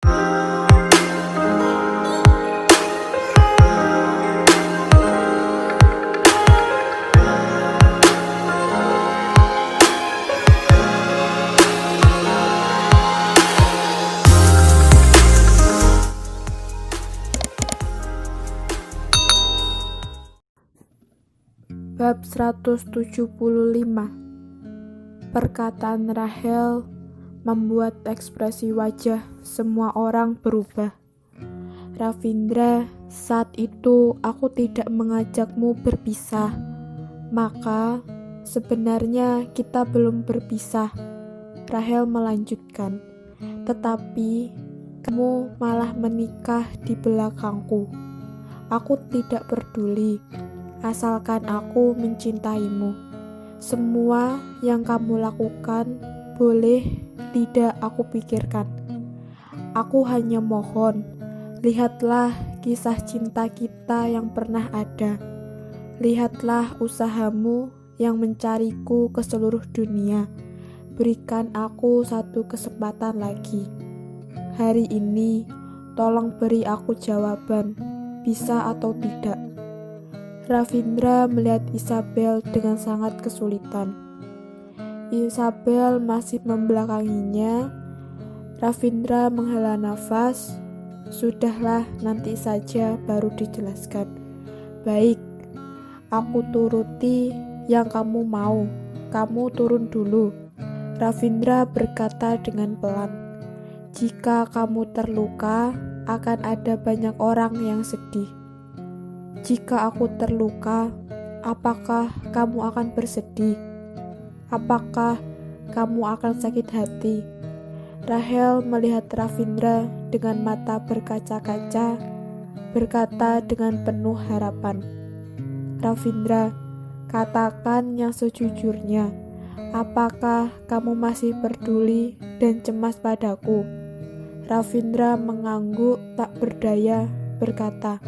Bab 175. Perkataan Rachel membuat ekspresi wajah semua orang berubah. Ravindra, saat itu aku tidak mengajakmu berpisah. Maka sebenarnya kita belum berpisah. Rachel melanjutkan. Tetapi kamu malah menikah di belakangku. Aku tidak peduli. Asalkan aku mencintaimu. Semua yang kamu lakukan boleh tidak aku pikirkan. Aku hanya mohon, lihatlah kisah cinta kita yang pernah ada. Lihatlah usahamu yang mencariku ke seluruh dunia. Berikan aku satu kesempatan lagi. Hari ini, tolong beri aku jawaban, bisa atau tidak. Ravindra melihat Isabel dengan sangat kesulitan. Isabel masih membelakanginya. Ravindra menghela nafas. Sudahlah, nanti saja baru dijelaskan. Baik, aku turuti yang kamu mau. Kamu turun dulu. Ravindra berkata dengan pelan. Jika kamu terluka, akan ada banyak orang yang sedih. Jika aku terluka, apakah kamu akan bersedih? Apakah kamu akan sakit hati? Rachel melihat Ravindra dengan mata berkaca-kaca, berkata dengan penuh harapan. Ravindra, katakan yang sejujurnya. Apakah kamu masih peduli dan cemas padaku? Ravindra mengangguk tak berdaya, berkata,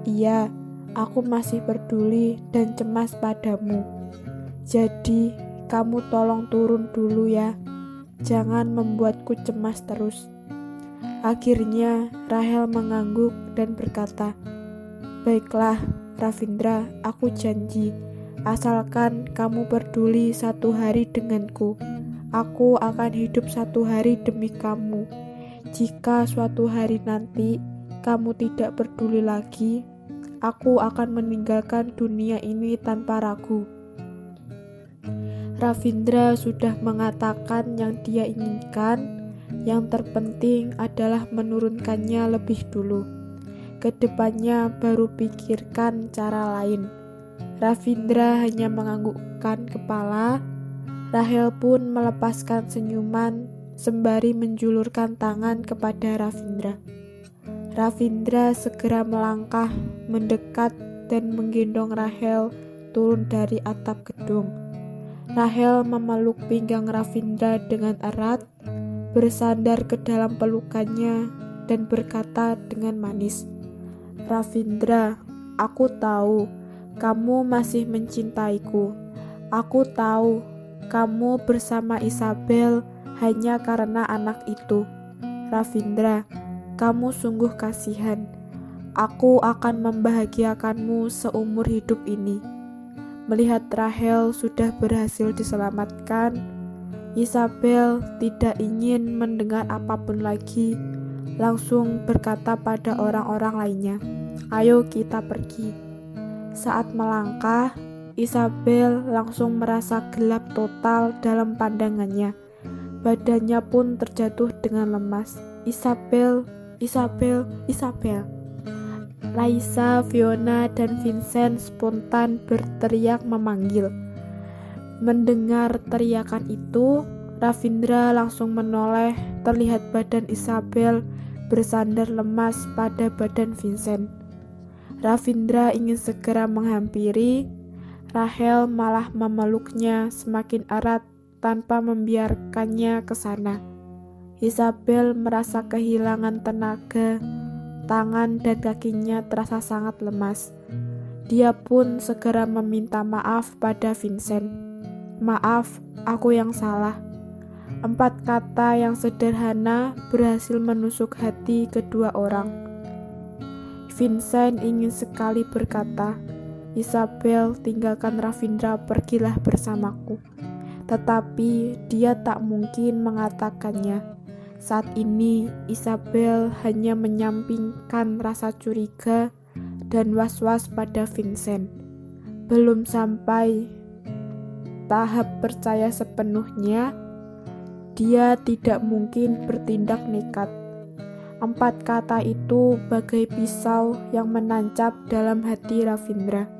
Iya, aku masih peduli dan cemas padamu. Jadi, kamu tolong turun dulu ya. Jangan membuatku cemas terus. Akhirnya, Rachel mengangguk dan berkata, Baiklah, Ravindra, aku janji. Asalkan kamu peduli satu hari denganku, aku akan hidup satu hari demi kamu. Jika suatu hari nanti kamu tidak peduli lagi, aku akan meninggalkan dunia ini tanpa ragu. Ravindra sudah mengatakan yang dia inginkan. Yang terpenting adalah menurunkannya lebih dulu. Kedepannya baru pikirkan cara lain. Ravindra hanya menganggukkan kepala. Rachel pun melepaskan senyuman sembari menjulurkan tangan kepada Ravindra. Ravindra segera melangkah, mendekat dan menggendong Rachel turun dari atap gedung. Rachel memeluk pinggang Ravindra dengan erat, bersandar ke dalam pelukannya dan berkata dengan manis, Ravindra, aku tahu kamu masih mencintaiku. Aku tahu kamu bersama Isabel hanya karena anak itu. Ravindra, kamu sungguh kasihan. Aku akan membahagiakanmu seumur hidup ini. Melihat Rachel sudah berhasil diselamatkan, Isabel tidak ingin mendengar apapun lagi, langsung berkata pada orang-orang lainnya, Ayo kita pergi. Saat melangkah, Isabel langsung merasa gelap total dalam pandangannya. Badannya pun terjatuh dengan lemas. Isabel. Raisa, Fiona, dan Vincent spontan berteriak memanggil. Mendengar teriakan itu, Ravindra langsung menoleh. Terlihat badan Isabel bersandar lemas pada badan Vincent. Ravindra ingin segera menghampiri. Rachel malah memeluknya semakin erat tanpa membiarkannya ke sana. Isabel merasa kehilangan tenaga. Tangan dan kakinya terasa sangat lemas. Dia pun segera meminta maaf pada Vincent. Maaf, aku yang salah. 4 kata yang sederhana berhasil menusuk hati kedua orang. Vincent ingin sekali berkata, "Isabel, tinggalkan Ravindra, pergilah bersamaku." Tetapi dia tak mungkin mengatakannya. Saat ini Isabel hanya menyampingkan rasa curiga dan was-was pada Vincent. Belum sampai tahap percaya sepenuhnya, dia tidak mungkin bertindak nekat. 4 kata itu bagai pisau yang menancap dalam hati Ravindra.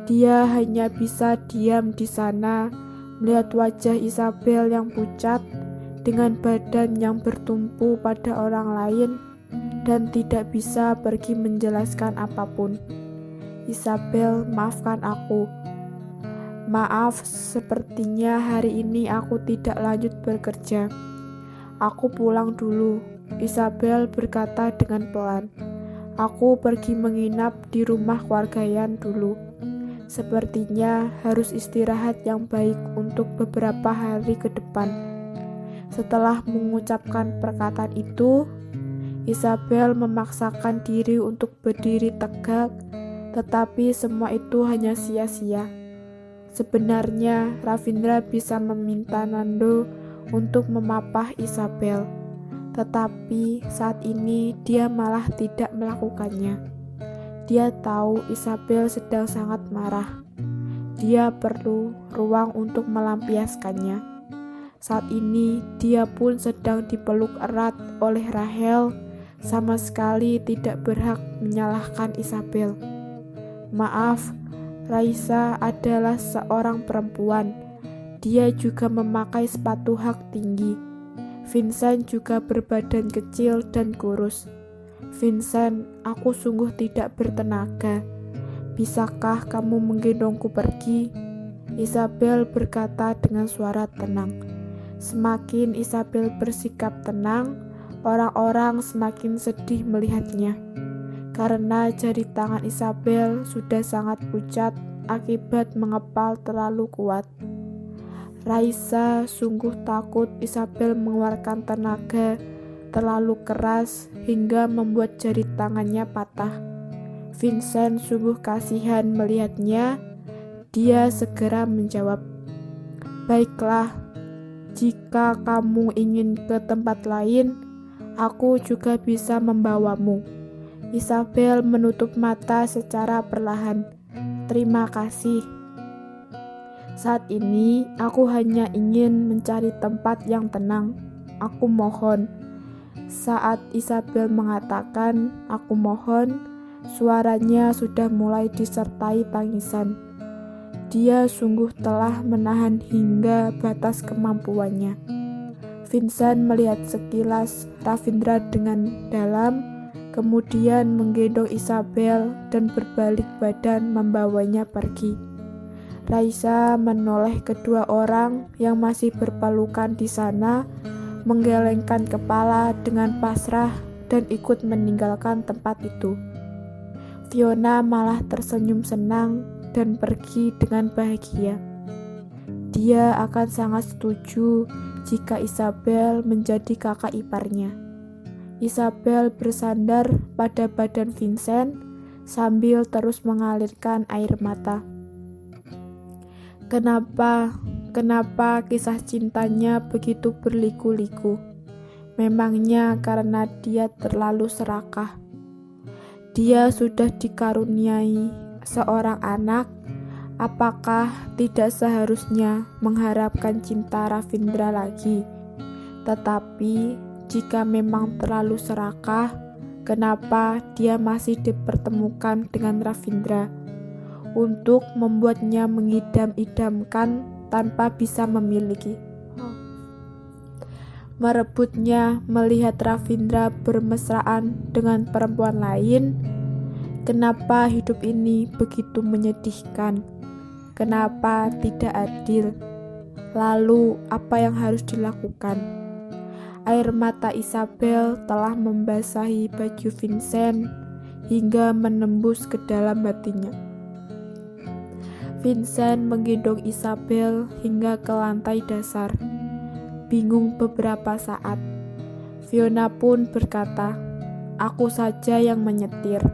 Dia hanya bisa diam di sana, melihat wajah Isabel yang pucat, dengan badan yang bertumpu pada orang lain, dan tidak bisa pergi menjelaskan apapun. "Isabel, maafkan aku. Maaf, sepertinya hari ini aku tidak lanjut bekerja. Aku pulang dulu," Isabel berkata dengan pelan. "Aku pergi menginap di rumah keluarganya dulu. Sepertinya harus istirahat yang baik untuk beberapa hari ke depan." Setelah mengucapkan perkataan itu, Isabel memaksakan diri untuk berdiri tegak, tetapi semua itu hanya sia-sia. Sebenarnya Ravindra bisa meminta Nando untuk memapah Isabel, tetapi saat ini dia malah tidak melakukannya. Dia tahu Isabel sedang sangat marah. Dia perlu ruang untuk melampiaskannya. Saat ini dia pun sedang dipeluk erat oleh Rahel, sama sekali tidak berhak menyalahkan Isabel. "Maaf, Raisa adalah seorang perempuan. Dia juga memakai sepatu hak tinggi. Vincent juga berbadan kecil dan kurus. Vincent, aku sungguh tidak bertenaga. Bisakah kamu menggendongku pergi?" Isabel berkata dengan suara tenang. Semakin Isabel bersikap tenang, orang-orang semakin sedih melihatnya. Karena jari tangan Isabel sudah sangat pucat akibat mengepal terlalu kuat. Raisa sungguh takut Isabel mengeluarkan tenaga terlalu keras hingga membuat jari tangannya patah. Vincent sungguh kasihan melihatnya. Dia segera menjawab, "Baiklah, jika kamu ingin ke tempat lain, aku juga bisa membawamu." Isabel menutup mata secara perlahan. "Terima kasih. Saat ini aku hanya ingin mencari tempat yang tenang. Aku mohon." Saat Isabel mengatakan "aku mohon", suaranya sudah mulai disertai tangisan. Dia sungguh telah menahan hingga batas kemampuannya. Vincent melihat sekilas Ravindra dengan dalam, kemudian menggendong Isabel dan berbalik badan membawanya pergi. Raisa menoleh kedua orang yang masih berpelukan di sana, menggelengkan kepala dengan pasrah dan ikut meninggalkan tempat itu. Fiona malah tersenyum senang dan pergi dengan bahagia. Dia akan sangat setuju jika Isabel menjadi kakak iparnya. Isabel bersandar pada badan Vincent sambil terus mengalirkan air mata. Kenapa kisah cintanya begitu berliku-liku? Memangnya karena dia terlalu serakah. Dia sudah dikaruniai seorang anak. Apakah tidak seharusnya mengharapkan cinta Ravindra lagi? Tetapi jika memang terlalu serakah, kenapa dia masih dipertemukan dengan Ravindra untuk membuatnya mengidam-idamkan tanpa bisa memiliki? Merebutnya melihat Ravindra bermesraan dengan perempuan lain. Kenapa hidup ini begitu menyedihkan? Kenapa tidak adil? Lalu apa yang harus dilakukan? Air mata Isabel telah membasahi baju Vincent hingga menembus ke dalam hatinya. Vincent menggendong Isabel hingga ke lantai dasar. bingung beberapa saat. Fiona pun berkata, "Aku saja yang menyetir."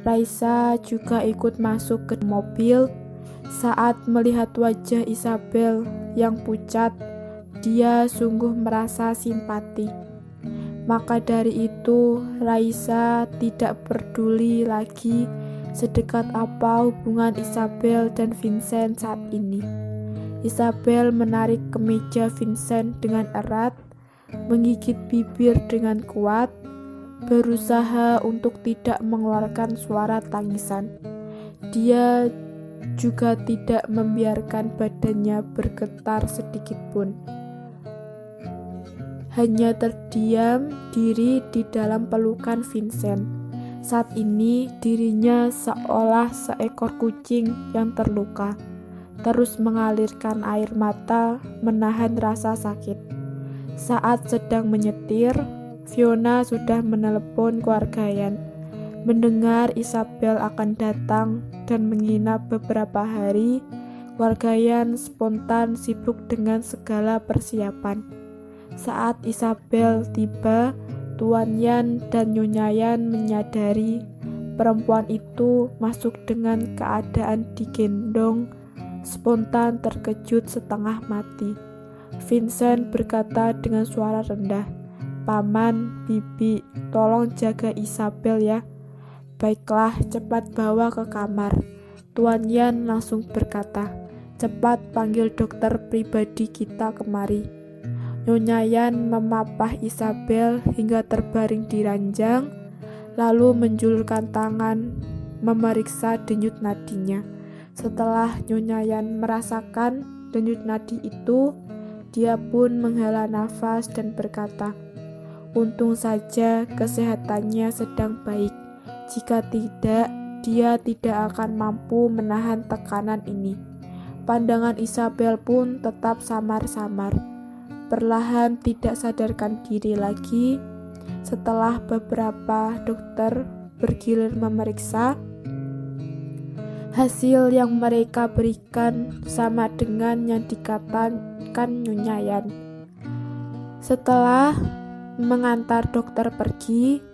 Raisa juga ikut masuk ke mobil. Saat melihat wajah Isabel yang pucat, dia sungguh merasa simpati. Maka dari itu, Raisa tidak peduli lagi sedekat apa hubungan Isabel dan Vincent saat ini. Isabel menarik kemeja Vincent dengan erat, menggigit bibir dengan kuat, berusaha untuk tidak mengeluarkan suara tangisan. Dia juga tidak membiarkan badannya bergetar sedikit pun. Hanya terdiam diri di dalam pelukan Vincent. Saat ini dirinya seolah seekor kucing yang terluka, terus mengalirkan air mata menahan rasa sakit. Saat sedang menyetir, Fiona sudah menelepon keluarga Yan, mendengar Isabel akan datang dan menginap beberapa hari. Keluarga Yan spontan sibuk dengan segala persiapan. Saat Isabel tiba, Tuan Yan dan Nyonya Yan menyadari perempuan itu masuk dengan keadaan digendong, spontan terkejut setengah mati. Vincent berkata dengan suara rendah, "Paman, Bibi, tolong jaga Isabel ya." "Baiklah, cepat bawa ke kamar." Tuan Yan langsung berkata, "Cepat panggil dokter pribadi kita kemari." Nyonya Yan memapah Isabel hingga terbaring di ranjang, lalu menjulurkan tangan memeriksa denyut nadinya. Setelah Nyonya Yan merasakan denyut nadi itu, dia pun menghela nafas dan berkata, "Untung saja kesehatannya sedang baik. Jika tidak, dia tidak akan mampu menahan tekanan ini." Pandangan Isabel pun tetap samar-samar. Perlahan tidak sadarkan diri lagi. Setelah beberapa dokter bergilir memeriksa, hasil yang mereka berikan sama dengan yang dikatakan Nyonya Yan. Setelah mengantar dokter pergi,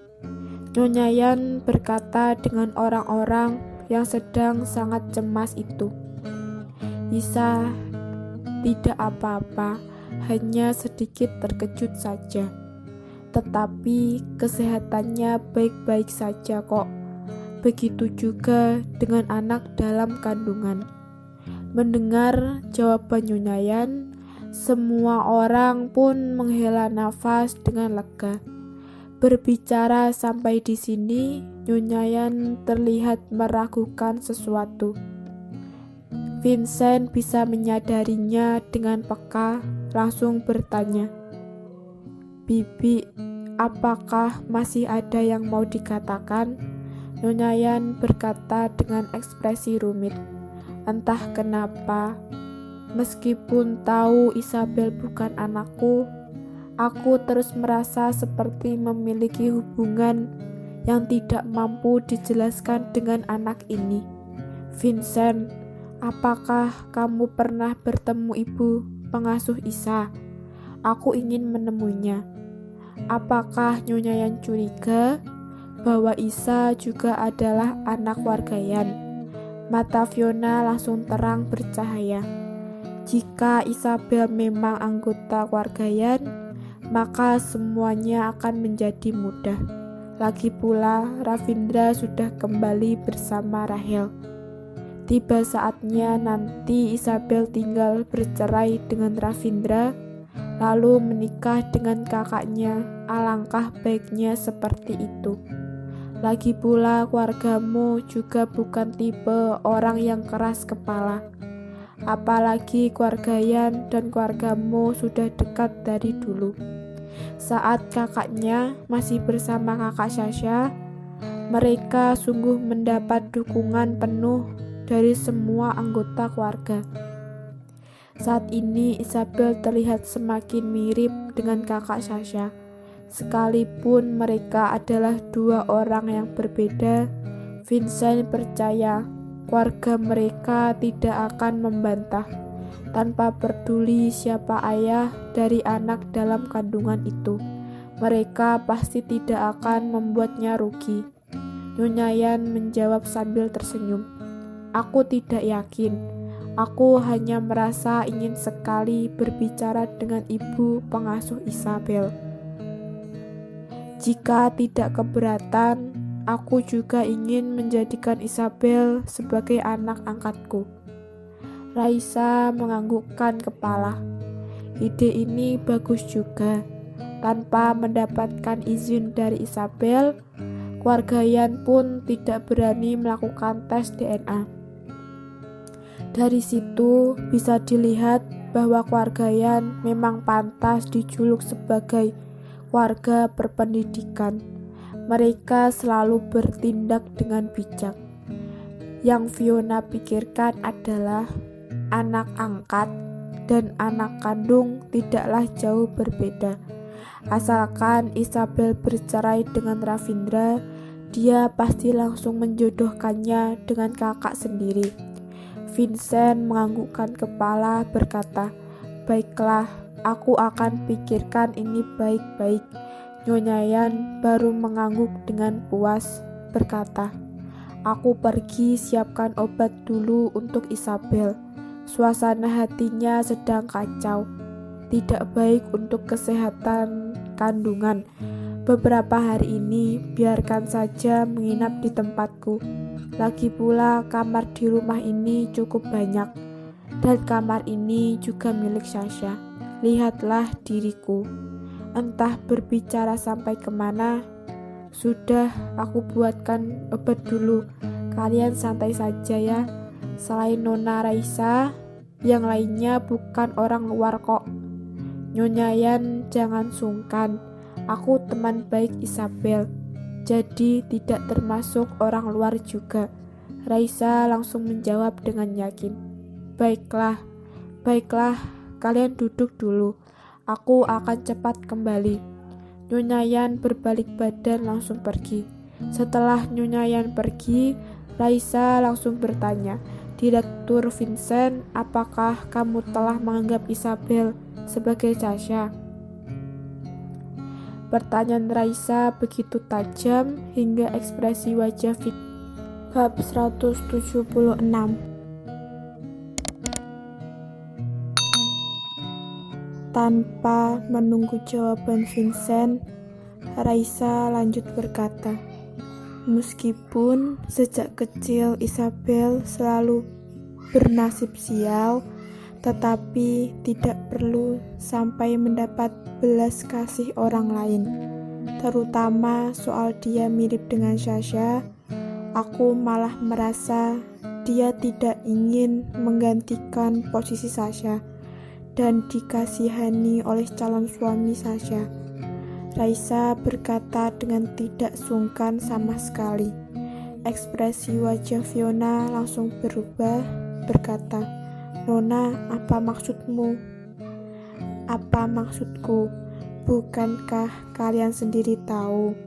Nyonya Yan berkata dengan orang-orang yang sedang sangat cemas itu, "Isa tidak apa-apa, hanya sedikit terkejut saja. Tetapi kesehatannya baik-baik saja kok. Begitu juga dengan anak dalam kandungan." Mendengar jawaban Nyonya Yan, semua orang pun menghela nafas dengan lega. Berbicara sampai di sini, Nyonya Yan terlihat meragukan sesuatu. Vincent bisa menyadarinya dengan peka, langsung bertanya, "Bibi, apakah masih ada yang mau dikatakan?" Nyonya Yan berkata dengan ekspresi rumit, "Entah kenapa, meskipun tahu Isabel bukan anakku, aku terus merasa seperti memiliki hubungan yang tidak mampu dijelaskan dengan anak ini. Vincent, apakah kamu pernah bertemu ibu pengasuh Isa? Aku ingin menemuinya." Apakah Nyonya Yan curiga bahwa Isa juga adalah anak warga Yan? Mata Fiona langsung terang bercahaya. Jika Isabel memang anggota keluarga Yan, maka semuanya akan menjadi mudah. Lagi pula, Ravindra sudah kembali bersama Rahel. Tiba saatnya nanti Isabel tinggal bercerai dengan Ravindra, lalu menikah dengan kakaknya. Alangkah baiknya seperti itu. Lagi pula keluargamu juga bukan tipe orang yang keras kepala. Apalagi keluarga Yan dan keluargamu sudah dekat dari dulu. Saat kakaknya masih bersama kakak Sasha, mereka sungguh mendapat dukungan penuh dari semua anggota keluarga. Saat ini Isabel terlihat semakin mirip dengan kakak Sasha. Sekalipun mereka adalah dua orang yang berbeda, Vincent percaya keluarga mereka tidak akan membantah tanpa peduli siapa ayah dari anak dalam kandungan itu. Mereka pasti tidak akan membuatnya rugi. Nyonya Yan menjawab sambil tersenyum. Aku tidak yakin. Aku hanya merasa ingin sekali berbicara dengan ibu pengasuh Isabel. Jika tidak keberatan, aku juga ingin menjadikan Isabel sebagai anak angkatku. Raisa menganggukkan kepala. Ide ini bagus juga. Tanpa mendapatkan izin dari Isabel, keluarga Yan pun tidak berani melakukan tes DNA. Dari situ bisa dilihat bahwa keluarga Yan memang pantas dijuluk sebagai keluarga berpendidikan. Mereka selalu bertindak dengan bijak. Yang Fiona pikirkan adalah anak angkat dan anak kandung tidaklah jauh berbeda. Asalkan Isabel bercerai dengan Ravindra, dia pasti langsung menjodohkannya dengan kakak sendiri. Vincent menganggukkan kepala berkata, "Baiklah, aku akan pikirkan ini baik-baik." Nyonya Yan baru mengangguk dengan puas berkata, "Aku pergi siapkan obat dulu untuk Isabel. Suasana hatinya sedang kacau. Tidak baik untuk kesehatan kandungan. Beberapa hari ini biarkan saja menginap di tempatku. Lagi pula kamar di rumah ini cukup banyak. Dan kamar ini juga milik Sasha. Lihatlah diriku. Entah berbicara sampai kemana. Sudah, aku buatkan obat dulu. Kalian santai saja ya. Selain Nona Raisa, yang lainnya bukan orang luar kok. Nyonya Yan, jangan sungkan. Aku teman baik Isabel, jadi tidak termasuk orang luar juga." Raisa langsung menjawab dengan yakin. Baiklah, kalian duduk dulu. Aku akan cepat kembali." Nyonya Yan berbalik badan langsung pergi. Setelah Nyonya Yan pergi, Raisa langsung bertanya, "Direktur Vincent, apakah kamu telah menganggap Isabel sebagai Sasha?" Pertanyaan Raisa begitu tajam hingga ekspresi wajah Bab 176. Tanpa menunggu jawaban Vincent, Raisa lanjut berkata, "Meskipun sejak kecil Isabel selalu bernasib sial, tetapi tidak perlu sampai mendapat belas kasih orang lain, terutama soal dia mirip dengan Sasha. Aku malah merasa dia tidak ingin menggantikan posisi Sasha dan dikasihani oleh calon suami Sasha." Raisa berkata dengan tidak sungkan sama sekali. Ekspresi wajah Fiona langsung berubah, berkata, "Nona, apa maksudmu?" "Apa maksudku? Bukankah kalian sendiri tahu?"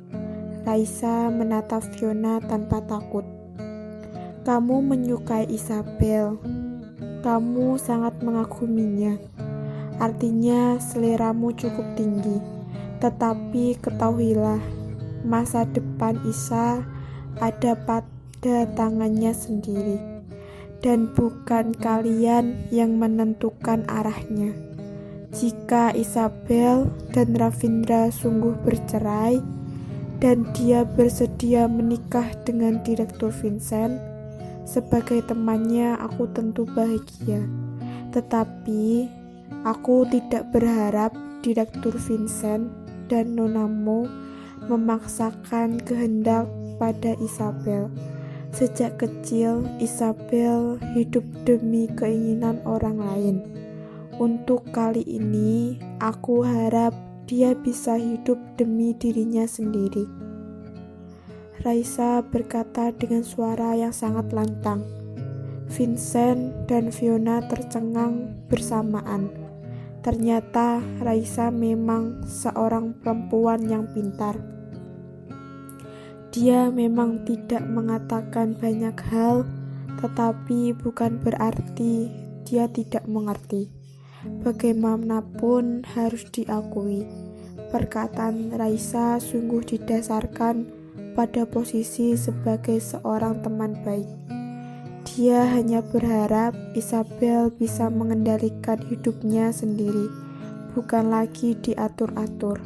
Raisa menatap Fiona tanpa takut. "Kamu menyukai Isabel. Kamu sangat mengaguminya. Artinya seleramu cukup tinggi. Tetapi ketahuilah, masa depan Isa ada pada tangannya sendiri. Dan bukan kalian yang menentukan arahnya. Jika Isabel dan Ravindra sungguh bercerai, dan dia bersedia menikah dengan Direktur Vincent, sebagai temannya aku tentu bahagia. Tetapi aku tidak berharap Direktur Vincent dan Nonamu memaksakan kehendak pada Isabel. Sejak kecil, Isabel hidup demi keinginan orang lain. Untuk kali ini, aku harap dia bisa hidup demi dirinya sendiri." Raisa berkata dengan suara yang sangat lantang. Vincent dan Fiona tercengang bersamaan. Ternyata Raisa memang seorang perempuan yang pintar. Dia memang tidak mengatakan banyak hal, tetapi bukan berarti dia tidak mengerti. Bagaimanapun harus diakui, perkataan Raisa sungguh didasarkan pada posisi sebagai seorang teman baik. Dia hanya berharap Isabel bisa mengendalikan hidupnya sendiri, bukan lagi diatur-atur.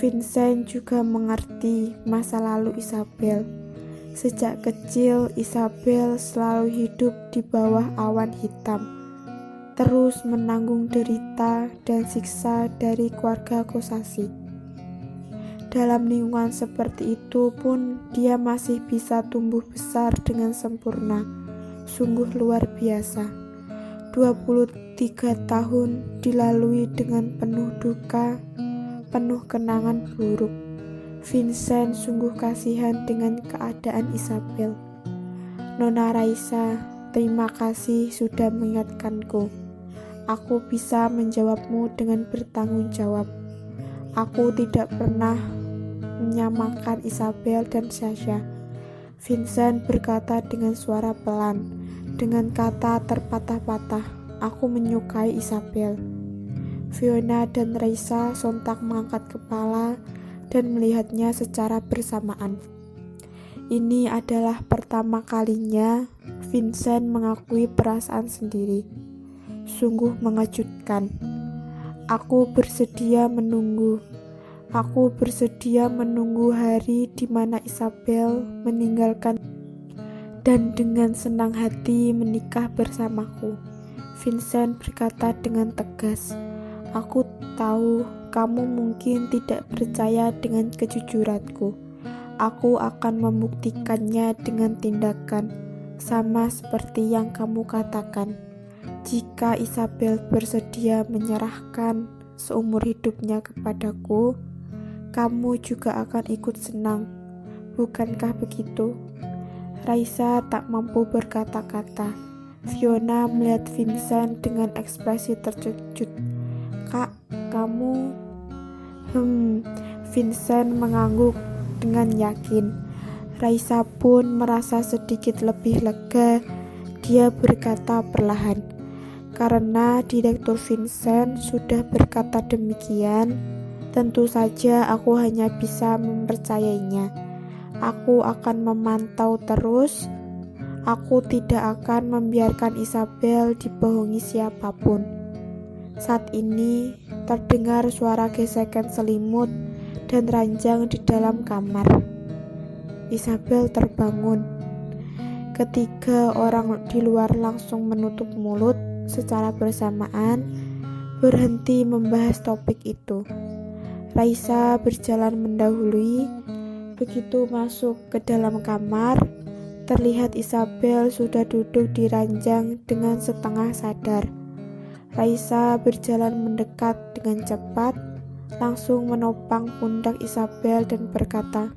Vincent juga mengerti masa lalu Isabel. Sejak kecil, Isabel selalu hidup di bawah awan hitam, terus menanggung derita dan siksa dari keluarga Kosasi. Dalam lingkungan seperti itu pun dia masih bisa tumbuh besar dengan sempurna. Sungguh luar biasa. 23 tahun dilalui dengan penuh duka, penuh kenangan buruk. Vincent sungguh kasihan dengan keadaan Isabel. Nona Raisa, terima kasih sudah mengingatkanku. Aku bisa menjawabmu dengan bertanggung jawab. Aku tidak pernah menyamakan Isabel dan Sasha. Vincent berkata dengan suara pelan, dengan kata terpatah-patah, aku menyukai Isabel. Fiona dan Raisa sontak mengangkat kepala dan melihatnya secara bersamaan. Ini adalah pertama kalinya Vincent mengakui perasaan sendiri. Sungguh mengejutkan. Aku bersedia menunggu. Aku bersedia menunggu hari di mana Isabel meninggalkan dan dengan senang hati menikah bersamaku. Vincent berkata dengan tegas. Aku tahu kamu mungkin tidak percaya dengan kejujuranku. Aku akan membuktikannya dengan tindakan, sama seperti yang kamu katakan. Jika Isabel bersedia menyerahkan seumur hidupnya kepadaku, kamu juga akan ikut senang. Bukankah begitu? Raisa tak mampu berkata-kata. Fiona melihat Vincent dengan ekspresi terkejut. Kak, kamu... Vincent mengangguk dengan yakin. Raisa pun merasa sedikit lebih lega. Dia berkata perlahan, karena Direktur Vincent sudah berkata demikian, tentu saja aku hanya bisa mempercayainya. Aku akan memantau terus. Aku tidak akan membiarkan Isabel dibohongi siapapun. Saat ini terdengar suara gesekan selimut dan ranjang di dalam kamar. Isabel terbangun. Ketiga orang di luar langsung menutup mulut secara bersamaan, berhenti membahas topik itu. Raisa berjalan mendahului. Begitu masuk ke dalam kamar, terlihat Isabel sudah duduk di ranjang dengan setengah sadar. Raisa berjalan mendekat dengan cepat, langsung menopang pundak Isabel dan berkata,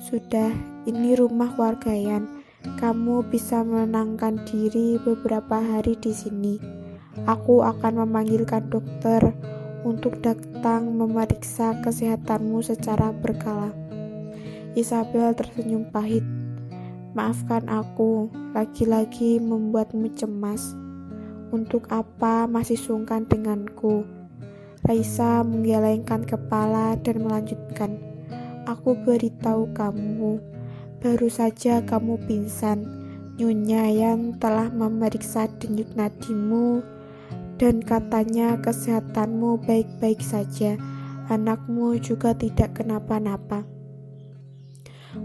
Sudah, ini rumah wargayan. Kamu bisa menenangkan diri beberapa hari di sini. Aku akan memanggilkan dokter untuk datang memeriksa kesehatanmu secara berkala. Isabel tersenyum pahit. Maafkan aku, lagi-lagi membuatmu cemas. Untuk apa masih sungkan denganku? Raisa menggelengkan kepala dan melanjutkan. Aku beritahu kamu, baru saja kamu pingsan. Nyonya Yan telah memeriksa denyut nadimu dan katanya kesehatanmu baik-baik saja. Anakmu juga tidak kenapa-napa.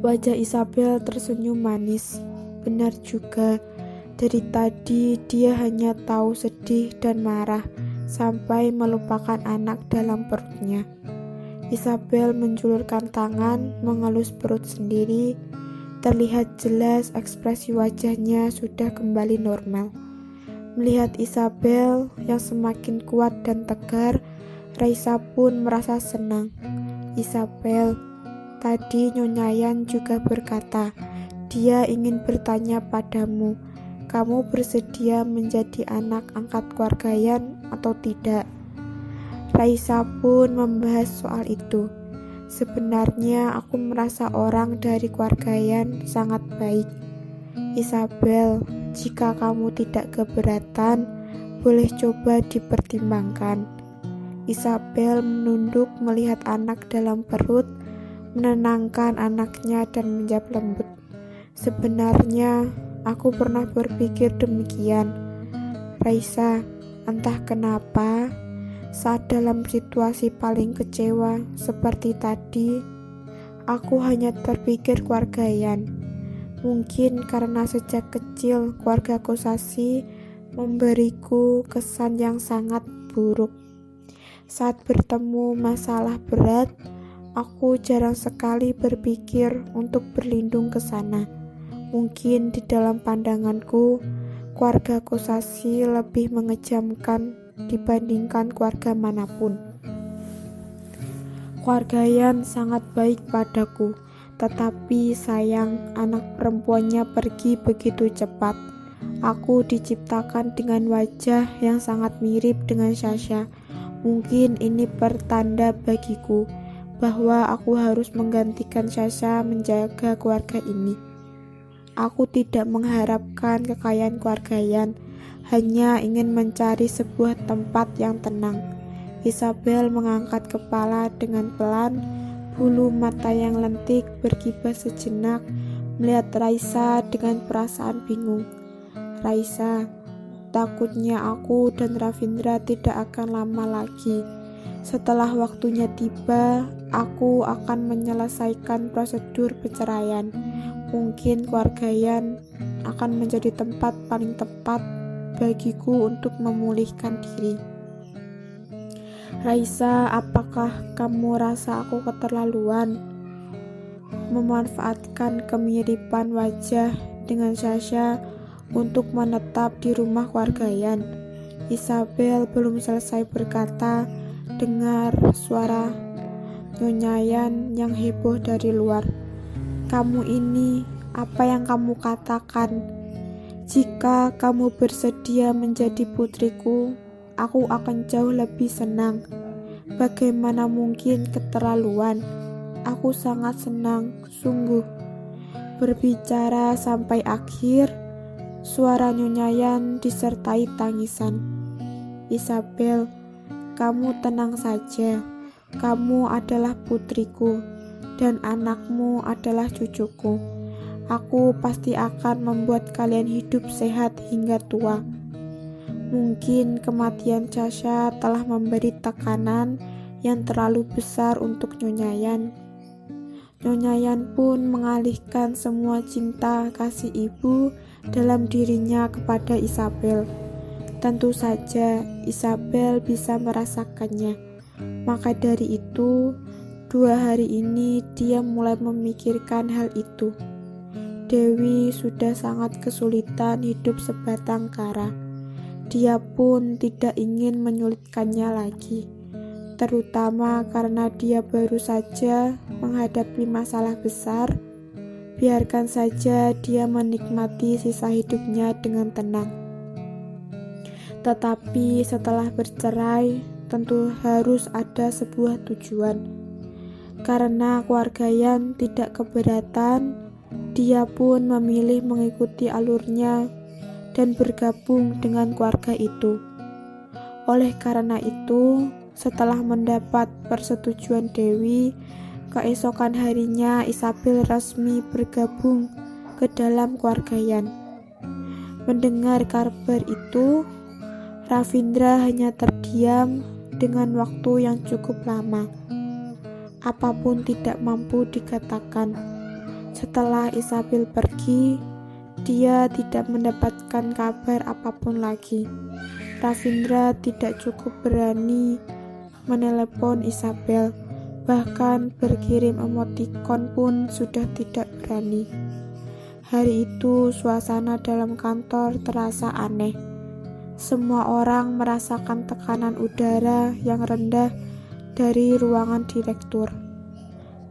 Wajah Isabel tersenyum manis. Benar juga. Dari tadi dia hanya tahu sedih dan marah sampai melupakan anak dalam perutnya. Isabel menjulurkan tangan mengelus perut sendiri. Terlihat jelas ekspresi wajahnya sudah kembali normal. Melihat Isabel yang semakin kuat dan tegar, Raisa pun merasa senang. Isabel, tadi Nyonya Yan juga berkata, dia ingin bertanya padamu, kamu bersedia menjadi anak angkat keluarga Yan atau tidak? Raisa pun membahas soal itu. Sebenarnya aku merasa orang dari keluarga Yan sangat baik. Isabel, Jika kamu tidak keberatan, boleh coba dipertimbangkan. Isabel menunduk melihat anak dalam perut, menenangkan anaknya dan menjawab lembut. Sebenarnya, aku pernah berpikir demikian. Raisa, entah kenapa, saat dalam situasi paling kecewa seperti tadi, aku hanya terpikir keluargaian. Mungkin karena sejak kecil keluarga Kosasi memberiku kesan yang sangat buruk. Saat bertemu masalah berat, aku jarang sekali berpikir untuk berlindung ke sana. Mungkin di dalam pandanganku, keluarga Kosasi lebih mengejamkan dibandingkan keluarga manapun. Keluargaian sangat baik padaku, tetapi sayang anak perempuannya pergi begitu cepat. Aku diciptakan dengan wajah yang sangat mirip dengan Sasha. Mungkin ini pertanda bagiku bahwa aku harus menggantikan Sasha menjaga keluarga ini. Aku tidak mengharapkan kekayaan keluargaian, hanya ingin mencari sebuah tempat yang tenang. Isabel mengangkat kepala dengan pelan, bulu mata yang lentik berkibar sejenak, melihat Raisa dengan perasaan bingung. Raisa, takutnya aku dan Ravindra tidak akan lama lagi. Setelah waktunya tiba, aku akan menyelesaikan prosedur perceraian. Mungkin keluargaian akan menjadi tempat paling tepat bagiku untuk memulihkan diri. Raisa, apakah kamu rasa aku keterlaluan memanfaatkan kemiripan wajah dengan Sasha untuk menetap di rumah keluargaian? Isabel belum selesai berkata, dengar suara Nyonya yang heboh dari luar. Kamu ini, apa yang kamu katakan? Jika kamu bersedia menjadi putriku, aku akan jauh lebih senang. Bagaimana mungkin keterlaluan? Aku sangat senang, sungguh. Berbicara sampai akhir, suara Nyonya disertai tangisan. Isabel, kamu tenang saja. Kamu adalah putriku, dan anakmu adalah cucuku. Aku pasti akan membuat kalian hidup sehat hingga tua. Mungkin kematian Sasha telah memberi tekanan yang terlalu besar untuk Nyonya. Nyonya pun mengalihkan semua cinta kasih ibu dalam dirinya kepada Isabel. Tentu saja Isabel bisa merasakannya. Maka dari itu, 2 hari ini dia mulai memikirkan hal itu. Dewi sudah sangat kesulitan hidup sebatang kara. Dia pun tidak ingin menyulitkannya lagi, terutama karena dia baru saja menghadapi masalah besar. Biarkan saja dia menikmati sisa hidupnya dengan tenang. Tetapi setelah bercerai, tentu harus ada sebuah tujuan. Karena keluargaian tidak keberatan, dia pun memilih mengikuti alurnya dan bergabung dengan keluarga itu. Oleh karena itu, setelah mendapat persetujuan Dewi, keesokan harinya Isabel resmi bergabung ke dalam keluargaian. Mendengar kabar itu, Ravindra hanya terdiam dengan waktu yang cukup lama. Apapun tidak mampu dikatakan. Setelah Isabel pergi, dia tidak mendapatkan kabar apapun lagi. Ravindra tidak cukup berani menelepon Isabel, bahkan berkirim emotikon pun sudah tidak berani. Hari itu suasana dalam kantor terasa aneh. Semua orang merasakan tekanan udara yang rendah dari ruangan direktur.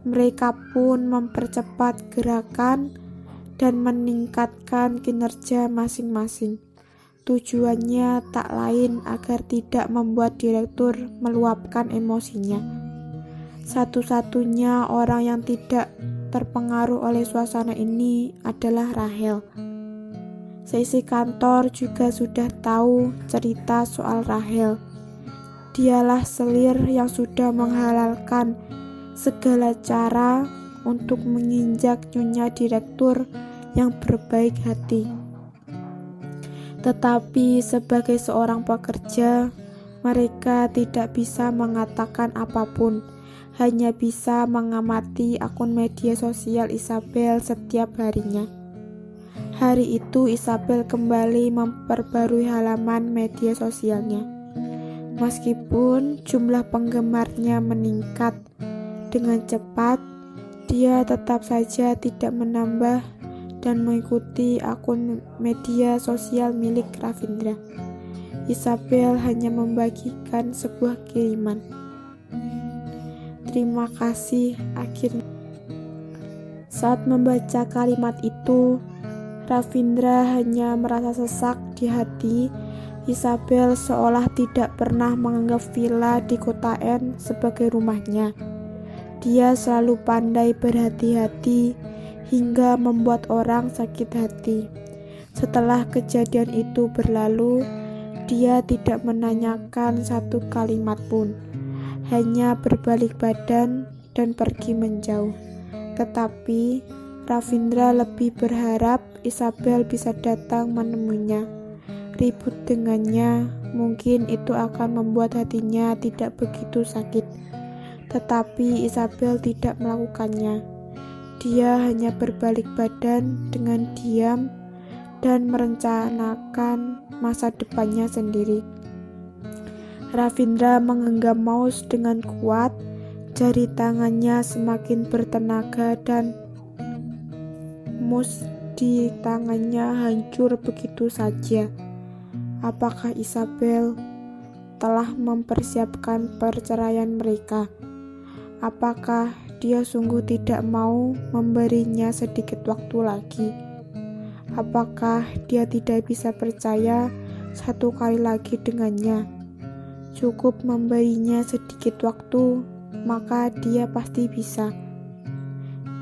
Mereka pun mempercepat gerakan dan meningkatkan kinerja masing-masing. Tujuannya tak lain agar tidak membuat direktur meluapkan emosinya. Satu-satunya orang yang tidak terpengaruh oleh suasana ini adalah Rahel. Seisi kantor juga sudah tahu cerita soal Rahel. Dialah selir yang sudah menghalalkan segala cara untuk menginjak Nyonya Direktur yang berbaik hati. Tetapi sebagai seorang pekerja, mereka tidak bisa mengatakan apapun, hanya bisa mengamati akun media sosial Isabel setiap harinya. Hari itu Isabel kembali memperbarui halaman media sosialnya. Meskipun jumlah penggemarnya meningkat dengan cepat, dia tetap saja tidak menambah dan mengikuti akun media sosial milik Ravindra. Isabel hanya membagikan sebuah kiriman. Terima kasih. Akhirnya, saat membaca kalimat itu, Ravindra hanya merasa sesak di hati. Isabel seolah tidak pernah menganggap villa di kota N sebagai rumahnya. Dia selalu pandai berhati-hati hingga membuat orang sakit hati. Setelah kejadian itu berlalu, dia tidak menanyakan satu kalimat pun, hanya berbalik badan dan pergi menjauh. Tetapi Ravindra lebih berharap Isabel bisa datang menemuinya. Ribut dengannya, mungkin itu akan membuat hatinya tidak begitu sakit. Tetapi Isabel tidak melakukannya. Dia hanya berbalik badan dengan diam dan merencanakan masa depannya sendiri. Ravindra menggenggam mouse dengan kuat, jari tangannya semakin bertenaga dan mouse di tangannya hancur begitu saja. Apakah Isabel telah mempersiapkan perceraian mereka? Apakah dia sungguh tidak mau memberinya sedikit waktu lagi? Apakah dia tidak bisa percaya satu kali lagi dengannya? Cukup memberinya sedikit waktu, maka dia pasti bisa.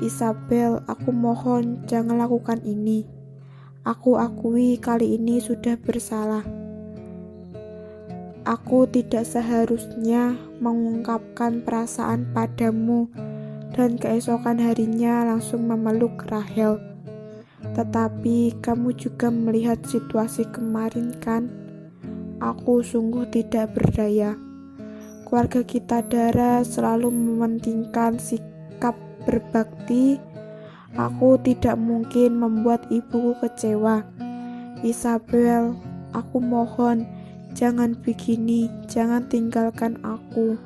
Isabel, aku mohon jangan lakukan ini. Aku akui kali ini sudah bersalah. Aku tidak seharusnya mengungkapkan perasaan padamu dan keesokan harinya langsung memeluk Rahel. Tetapi kamu juga melihat situasi kemarin kan? Aku sungguh tidak berdaya. Keluarga kita Dara selalu mementingkan sikap berbakti. Aku tidak mungkin membuat ibuku kecewa. Isabel, aku mohon, jangan begini, jangan tinggalkan aku.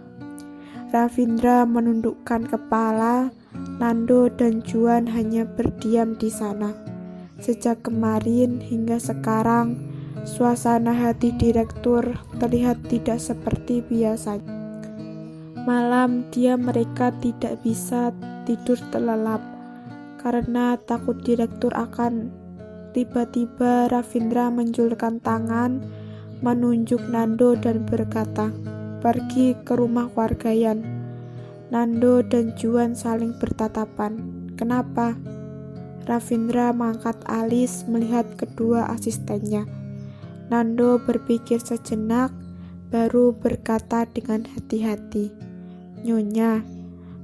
Ravindra menundukkan kepala. Nando dan Juan hanya berdiam di sana. Sejak kemarin hingga sekarang, suasana hati direktur terlihat tidak seperti biasanya. Malam mereka tidak bisa tidur terlelap karena takut direktur akan tiba-tiba. Ravindra menjulurkan tangan menunjuk Nando dan berkata, "Pergi ke rumah wargayan." Nando dan Juan saling bertatapan. "Kenapa?" Ravindra mengangkat alis melihat kedua asistennya. Nando berpikir sejenak, baru berkata dengan hati-hati, "Nyonya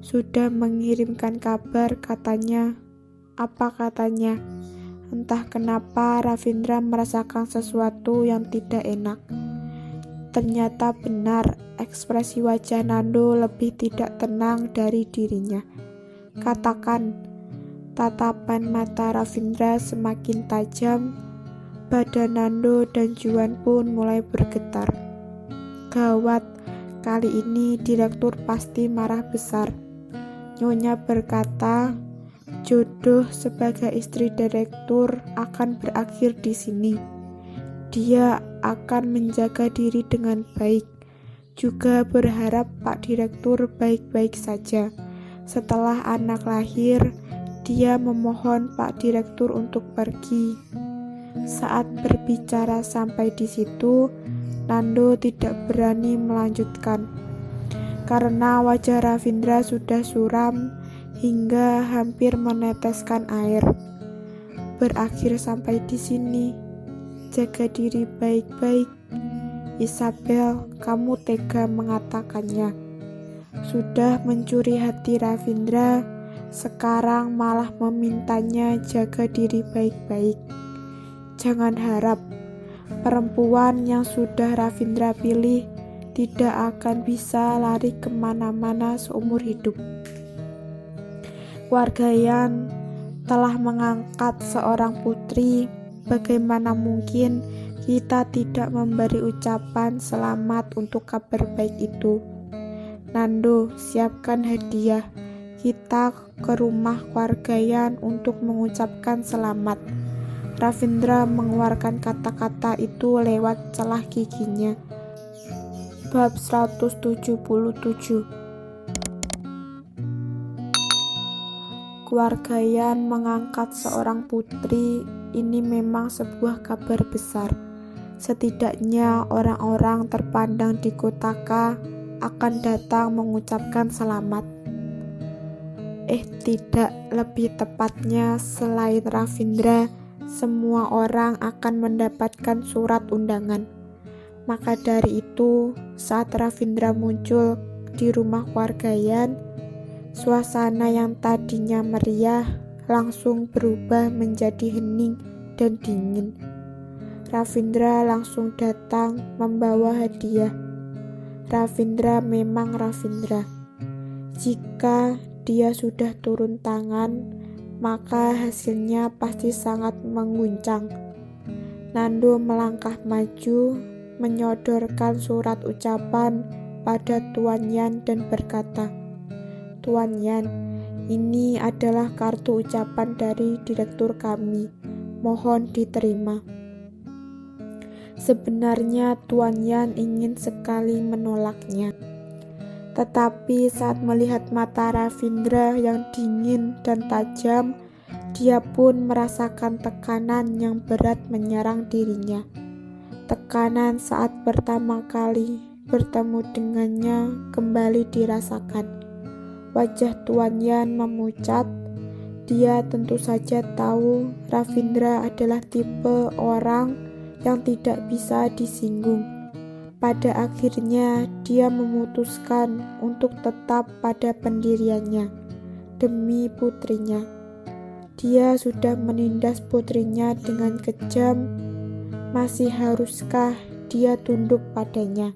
sudah mengirimkan kabar katanya." "Apa katanya?" Entah kenapa Ravindra merasakan sesuatu yang tidak enak. Ternyata benar, ekspresi wajah Nando lebih tidak tenang dari dirinya. "Katakan." Tatapan mata Ravindra semakin tajam. Badan Nando dan Juan pun mulai bergetar. Gawat, kali ini direktur pasti marah besar. Nyonya berkata, jodoh sebagai istri direktur akan berakhir di sini. Dia akan menjaga diri dengan baik, juga berharap Pak Direktur baik-baik saja. Setelah anak lahir, dia memohon Pak Direktur untuk pergi. Saat berbicara sampai di situ, Nando tidak berani melanjutkan, karena wajah Ravindra sudah suram hingga hampir meneteskan air. Berakhir sampai di sini. jaga diri baik-baik. Isabel, kamu tega mengatakannya. Sudah mencuri hati Ravindra, sekarang malah memintanya jaga diri baik-baik. Jangan harap perempuan yang sudah Ravindra pilih tidak akan bisa lari kemana-mana seumur hidup. Wargayan telah mengangkat seorang putri, bagaimana mungkin kita tidak memberi ucapan selamat untuk kabar baik itu? Nando, siapkan hadiah. Kita ke rumah Wargayan untuk mengucapkan selamat. Ravindra mengeluarkan kata-kata itu lewat celah giginya. Bab 177. Wargayan mengangkat seorang putri, ini memang sebuah kabar besar. Setidaknya orang-orang terpandang di Kotaka akan datang mengucapkan selamat. Tidak, lebih tepatnya selain Ravindra, semua orang akan mendapatkan surat undangan. Maka dari itu, saat Ravindra muncul di rumah Wargayan, suasana yang tadinya meriah langsung berubah menjadi hening dan dingin. Ravindra langsung datang membawa hadiah. Ravindra memang Ravindra. Jika dia sudah turun tangan, maka hasilnya pasti sangat mengguncang. Nando melangkah maju, menyodorkan surat ucapan pada Tuan Yan dan berkata, "Tuan Yan, ini adalah kartu ucapan dari direktur kami. Mohon diterima." Sebenarnya Tuan Yan ingin sekali menolaknya. Tetapi saat melihat mata Ravindra yang dingin dan tajam, dia pun merasakan tekanan yang berat menyerang dirinya. Tekanan saat pertama kali bertemu dengannya kembali dirasakan. Wajah Tuan Yan memucat. Dia tentu saja tahu Ravindra adalah tipe orang yang tidak bisa disinggung. Pada akhirnya dia memutuskan untuk tetap pada pendiriannya demi putrinya. Dia sudah menindas putrinya dengan kejam. Masih haruskah dia tunduk padanya?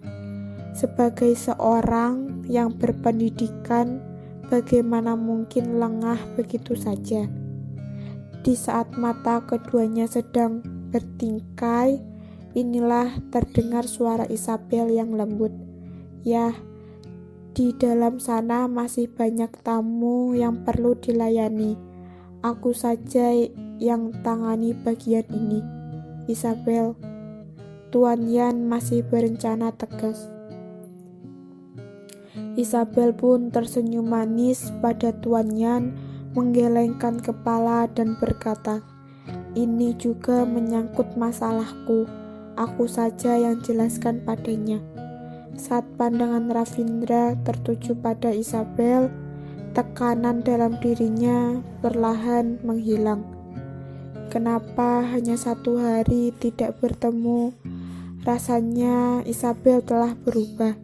Sebagai seorang yang berpendidikan, bagaimana mungkin lengah begitu saja? Di saat mata keduanya sedang bertingkai, inilah terdengar suara Isabel yang lembut. "Yah, di dalam sana masih banyak tamu yang perlu dilayani. Aku saja yang tangani bagian ini, Isabel." Tuan Yan masih berencana tegas. Isabel pun tersenyum manis pada Tuan Yan, menggelengkan kepala dan berkata, "Ini juga menyangkut masalahku. Aku saja yang jelaskan padanya." Saat pandangan Ravindra tertuju pada Isabel, tekanan dalam dirinya perlahan menghilang. Kenapa hanya 1 hari tidak bertemu? Rasanya Isabel telah berubah.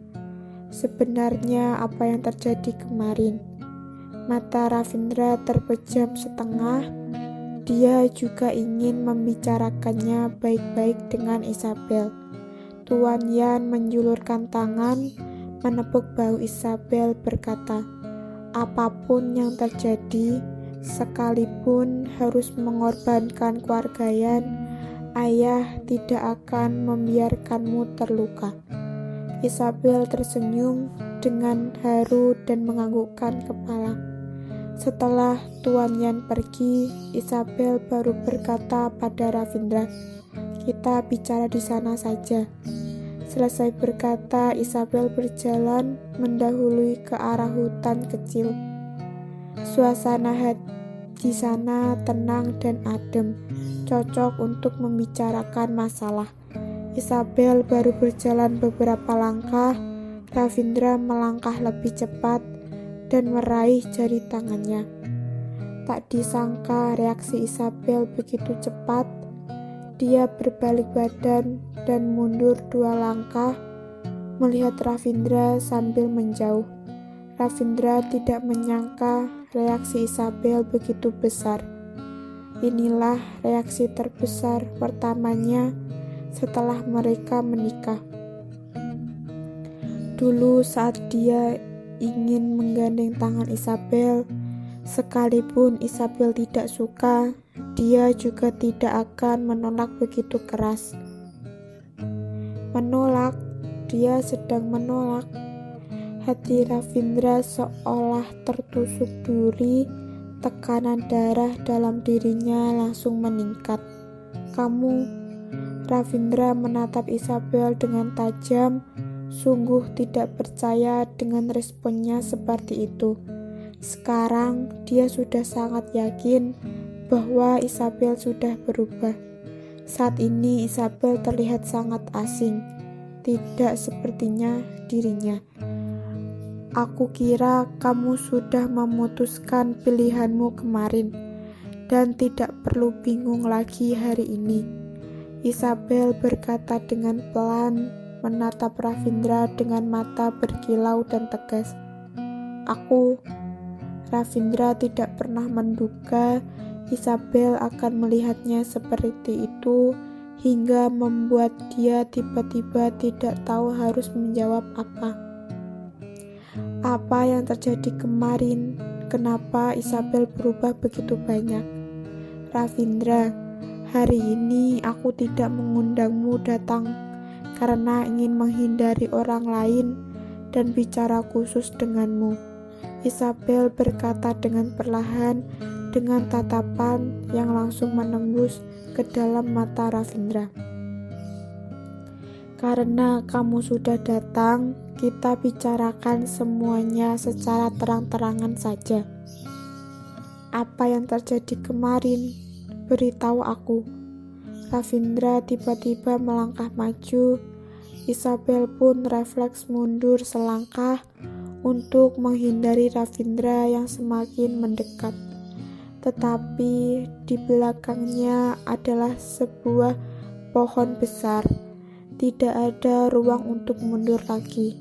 Sebenarnya apa yang terjadi kemarin? Mata Ravindra terpejam setengah. Dia juga ingin membicarakannya baik-baik dengan Isabel. Tuan Yan menjulurkan tangan, menepuk bahu Isabel, berkata, "Apapun yang terjadi, sekalipun harus mengorbankan Wargayan, ayah tidak akan membiarkanmu terluka." Isabel tersenyum dengan haru dan menganggukkan kepala. Setelah Tuan Yan pergi, Isabel baru berkata pada Ravindra, "Kita bicara di sana saja." Selesai berkata, Isabel berjalan mendahului ke arah hutan kecil. Suasana di sana tenang dan adem, cocok untuk membicarakan masalah. Isabel baru berjalan beberapa langkah, Ravindra melangkah lebih cepat dan meraih jari tangannya. Tak disangka reaksi Isabel begitu cepat. Dia berbalik badan dan mundur 2 langkah, melihat Ravindra sambil menjauh. Ravindra tidak menyangka reaksi Isabel begitu besar. Inilah reaksi terbesar pertamanya setelah mereka menikah. Dulu saat dia ingin menggandeng tangan Isabel, sekalipun Isabel tidak suka, dia juga tidak akan menolak begitu keras. Menolak, dia sedang menolak. Hati Ravindra seolah tertusuk duri, tekanan darah dalam dirinya langsung meningkat. "Kamu," Ravindra menatap Isabel dengan tajam, sungguh tidak percaya dengan responnya seperti itu. Sekarang dia sudah sangat yakin bahwa Isabel sudah berubah. Saat ini Isabel terlihat sangat asing, tidak sepertinya dirinya. "Aku kira kamu sudah memutuskan pilihanmu kemarin, dan tidak perlu bingung lagi hari ini," Isabel berkata dengan pelan, menatap Ravindra dengan mata berkilau dan tegas. Ravindra tidak pernah menduga Isabel akan melihatnya seperti itu, hingga membuat dia tiba-tiba tidak tahu harus menjawab apa. Apa yang terjadi kemarin? Kenapa Isabel berubah begitu banyak? "Ravindra, hari ini aku tidak mengundangmu datang karena ingin menghindari orang lain dan bicara khusus denganmu," Isabel berkata dengan perlahan, dengan tatapan yang langsung menembus ke dalam mata Ravindra. "Karena kamu sudah datang, kita bicarakan semuanya secara terang-terangan saja. Apa yang terjadi kemarin? Beritahu aku." Ravindra tiba-tiba melangkah maju. Isabel pun refleks mundur selangkah untuk menghindari Ravindra yang semakin mendekat. Tetapi di belakangnya adalah sebuah pohon besar. Tidak ada ruang untuk mundur lagi.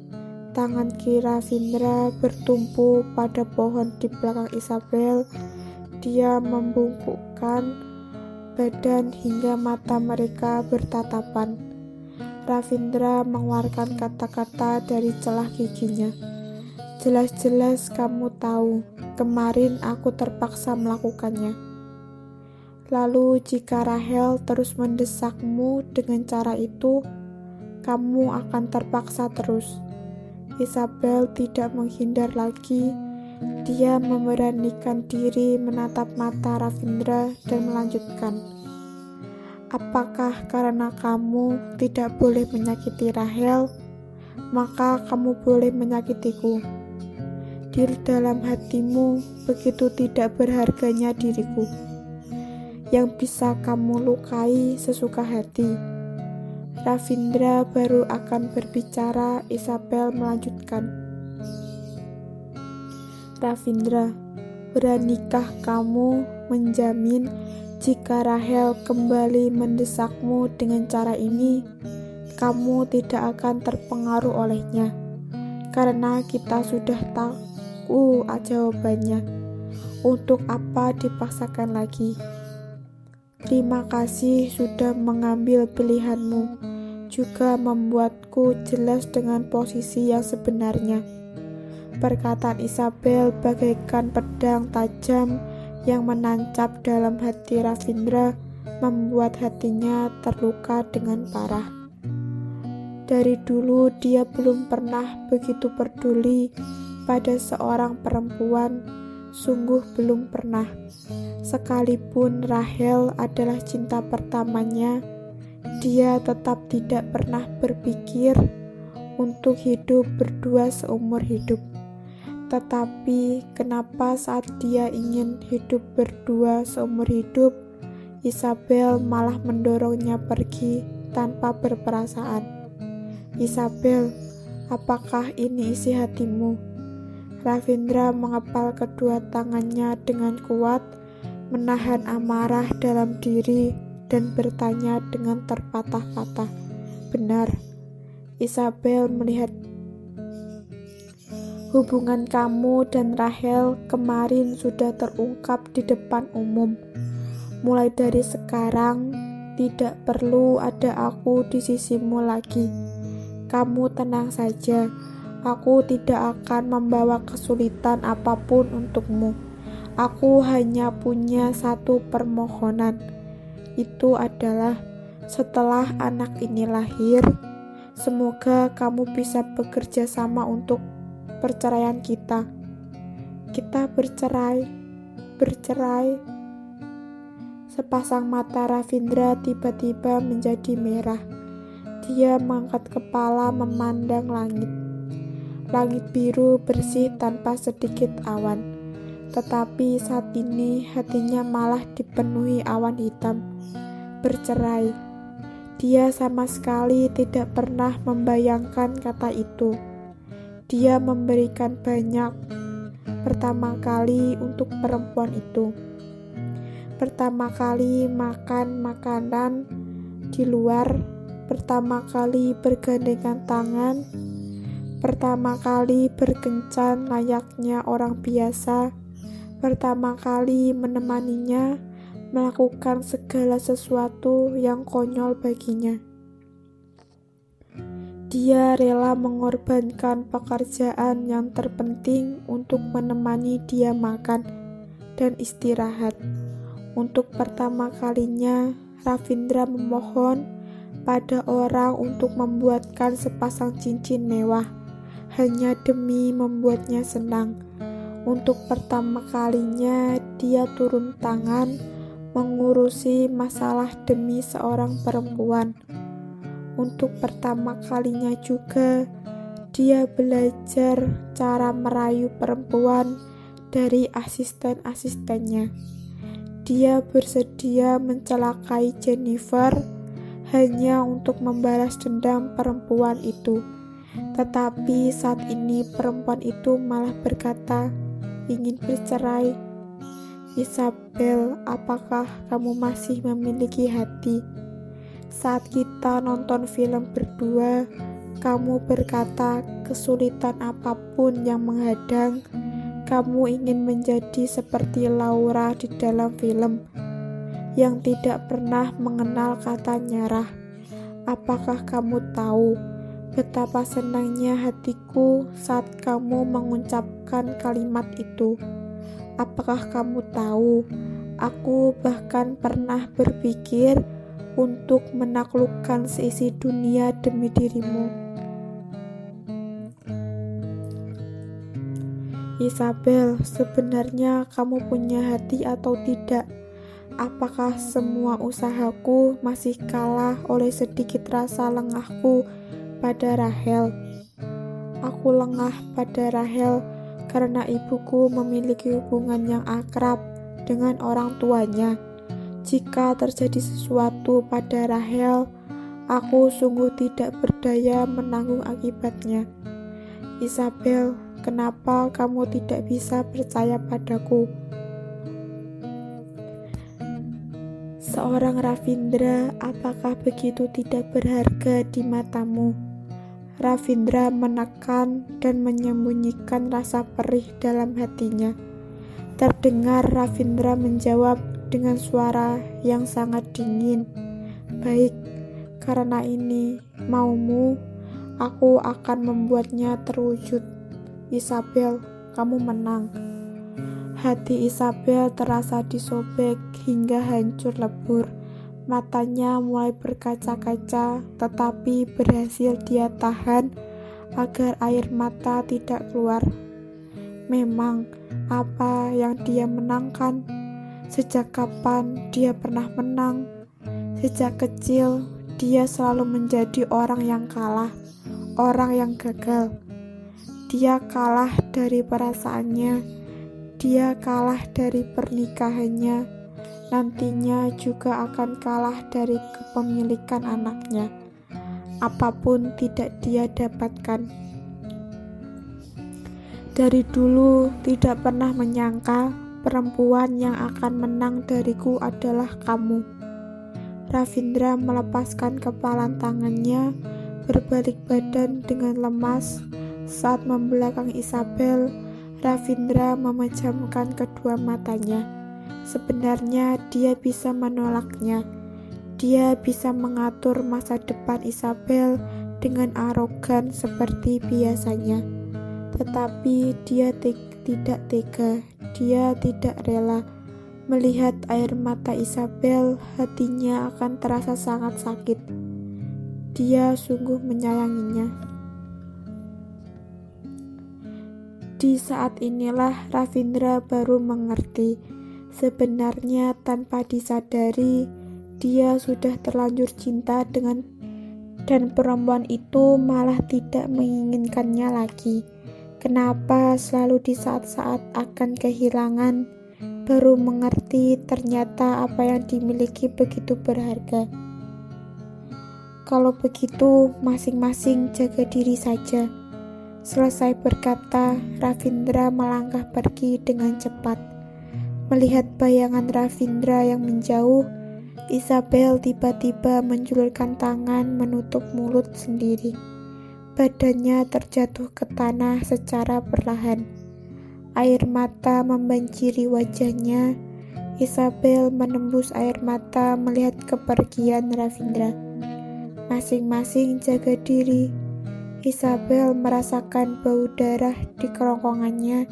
Tangan kiri Ravindra bertumpu pada pohon di belakang Isabel. Dia membungkukkan badan hingga mata mereka bertatapan. Ravindra mengeluarkan kata-kata dari celah giginya. "Jelas-jelas kamu tahu, kemarin aku terpaksa melakukannya. Lalu jika Rahel terus mendesakmu dengan cara itu, kamu akan terpaksa terus." Isabel tidak menghindar lagi. Dia memberanikan diri menatap mata Ravindra dan melanjutkan. "Apakah karena kamu tidak boleh menyakiti Rahel, maka kamu boleh menyakitiku? Di dalam hatimu begitu tidak berharganya diriku, yang bisa kamu lukai sesuka hati." Ravindra baru akan berbicara, Isabel melanjutkan. "Ravindra, beranikah kamu menjamin jika Rahel kembali mendesakmu dengan cara ini, kamu tidak akan terpengaruh olehnya? Karena kita sudah tahu jawabannya. Untuk apa dipaksakan lagi? Terima kasih sudah mengambil pilihanmu, juga membuatku jelas dengan posisi yang sebenarnya." Perkataan Isabel bagaikan pedang tajam yang menancap dalam hati Ravindra, membuat hatinya terluka dengan parah. Dari dulu dia belum pernah begitu peduli pada seorang perempuan, sungguh belum pernah. Sekalipun Rahel adalah cinta pertamanya, dia tetap tidak pernah berpikir untuk hidup berdua seumur hidup. Tetapi kenapa saat dia ingin hidup berdua seumur hidup, Isabel malah mendorongnya pergi tanpa berperasaan? "Isabel, apakah ini isi hatimu?" Ravindra mengepal kedua tangannya dengan kuat, menahan amarah dalam diri dan bertanya dengan terpatah-patah. Benar, Isabel melihat hubungan kamu dan Rahel kemarin sudah terungkap di depan umum. Mulai dari sekarang, tidak perlu ada aku di sisimu lagi. Kamu tenang saja, aku tidak akan membawa kesulitan apapun untukmu. Aku hanya punya satu permohonan. Itu adalah setelah anak ini lahir, semoga kamu bisa bekerja sama untuk perceraian kita. Kita bercerai. Sepasang mata Ravindra tiba-tiba menjadi merah. Dia mengangkat kepala memandang langit. Langit biru bersih tanpa sedikit awan. Tetapi saat ini hatinya malah dipenuhi awan hitam. Bercerai. Dia sama sekali tidak pernah membayangkan kata itu. Dia memberikan banyak pertama kali untuk perempuan itu. Pertama kali makan makanan di luar, pertama kali bergandengan tangan, pertama kali berkencan layaknya orang biasa, pertama kali menemaninya melakukan segala sesuatu yang konyol baginya. Dia rela mengorbankan pekerjaan yang terpenting untuk menemani dia makan dan istirahat. Untuk pertama kalinya, Ravindra memohon pada orang untuk membuatkan sepasang cincin mewah, hanya demi membuatnya senang. Untuk pertama kalinya, dia turun tangan mengurusi masalah demi seorang perempuan. Untuk pertama kalinya juga, dia belajar cara merayu perempuan dari asisten-asistennya. Dia bersedia mencelakai Jennifer hanya untuk membalas dendam perempuan itu. Tetapi saat ini perempuan itu malah berkata ingin bercerai. Isabel, apakah kamu masih memiliki hati? Saat kita nonton film berdua, kamu berkata kesulitan apapun yang menghadang, kamu ingin menjadi seperti Laura di dalam film, yang tidak pernah mengenal kata nyerah. Apakah kamu tahu betapa senangnya hatiku saat kamu mengucapkan kalimat itu? Apakah kamu tahu, aku bahkan pernah berpikir untuk menaklukkan seisi dunia demi dirimu. Isabel, sebenarnya kamu punya hati atau tidak? Apakah semua usahaku masih kalah oleh sedikit rasa lengahku pada Rahel? Aku lengah pada Rahel karena ibuku memiliki hubungan yang akrab dengan orang tuanya. Jika terjadi sesuatu pada Rahel, aku sungguh tidak berdaya menanggung akibatnya. Isabel, kenapa kamu tidak bisa percaya padaku? Seorang Ravindra, apakah begitu tidak berharga di matamu? Ravindra menekan dan menyembunyikan rasa perih dalam hatinya. Terdengar Ravindra menjawab dengan suara yang sangat dingin. Baik, karena ini maumu, aku akan membuatnya terwujud. Isabel, kamu menang. Hati Isabel terasa disobek hingga hancur lebur. Matanya mulai berkaca-kaca, tetapi berhasil dia tahan agar air mata tidak keluar. Memang, apa yang dia menangkan? Sejak kapan dia pernah menang? Sejak kecil, dia selalu menjadi orang yang kalah, orang yang gagal. Dia kalah dari perasaannya, dia kalah dari pernikahannya, nantinya juga akan kalah dari kepemilikan anaknya. Apapun tidak dia dapatkan. Dari dulu tidak pernah menyangka perempuan yang akan menang dariku adalah kamu. Ravindra melepaskan kepalan tangannya, berbalik badan dengan lemas. Saat membelakangi Isabel, Ravindra memejamkan kedua matanya. Sebenarnya dia bisa menolaknya. Dia bisa mengatur masa depan Isabel dengan arogan seperti biasanya. Tetapi dia tidak tega, dia tidak rela. Melihat air mata Isabel, hatinya akan terasa sangat sakit. Dia sungguh menyayanginya. Di saat inilah Ravindra baru mengerti. Sebenarnya tanpa disadari, dia sudah terlanjur cinta dan perempuan itu malah tidak menginginkannya lagi. Kenapa selalu di saat-saat akan kehilangan, baru mengerti ternyata apa yang dimiliki begitu berharga. Kalau begitu, masing-masing jaga diri saja. Selesai berkata, Ravindra melangkah pergi dengan cepat. Melihat bayangan Ravindra yang menjauh, Isabel tiba-tiba menjulurkan tangan menutup mulut sendiri. Badannya terjatuh ke tanah secara perlahan. Air mata membanjiri wajahnya. Isabel menembus air mata melihat kepergian Ravindra. Masing-masing jaga diri. Isabel merasakan bau darah di kerongkongannya.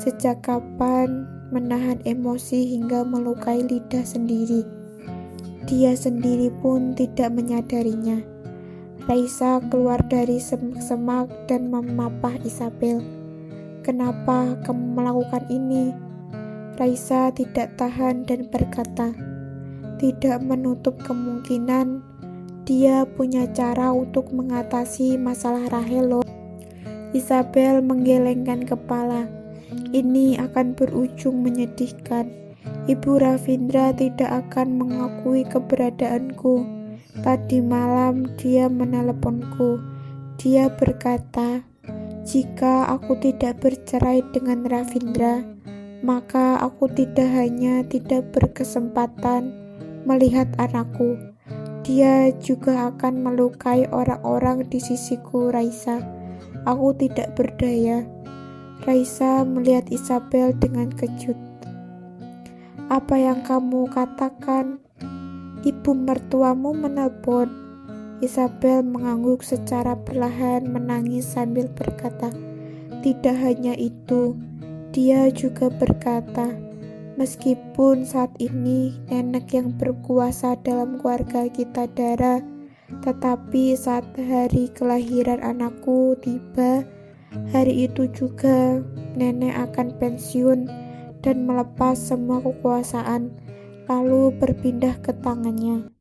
Sejak kapan menahan emosi hingga melukai lidah sendiri? Dia sendiri pun tidak menyadarinya. Raisa keluar dari semak dan memapah Isabel. Kenapa kamu melakukan ini? Raisa tidak tahan dan berkata, tidak menutup kemungkinan dia punya cara untuk mengatasi masalah Rahel loh. Isabel menggelengkan kepala. Ini akan berujung menyedihkan. Ibu Ravindra tidak akan mengakui keberadaanku. Tadi malam dia meneleponku. Dia berkata, jika aku tidak bercerai dengan Ravindra, maka aku tidak hanya tidak berkesempatan melihat anakku, dia juga akan melukai orang-orang di sisiku. Raisa, aku tidak berdaya. Raisa melihat Isabel dengan kejut. Apa yang kamu katakan? Ibu mertuamu menelpon. Isabel mengangguk secara perlahan, menangis sambil berkata, tidak hanya itu, dia juga berkata, meskipun saat ini nenek yang berkuasa dalam keluarga kita Dara, tetapi saat hari kelahiran anakku tiba, hari itu juga nenek akan pensiun dan melepas semua kekuasaan, lalu berpindah ke tangannya.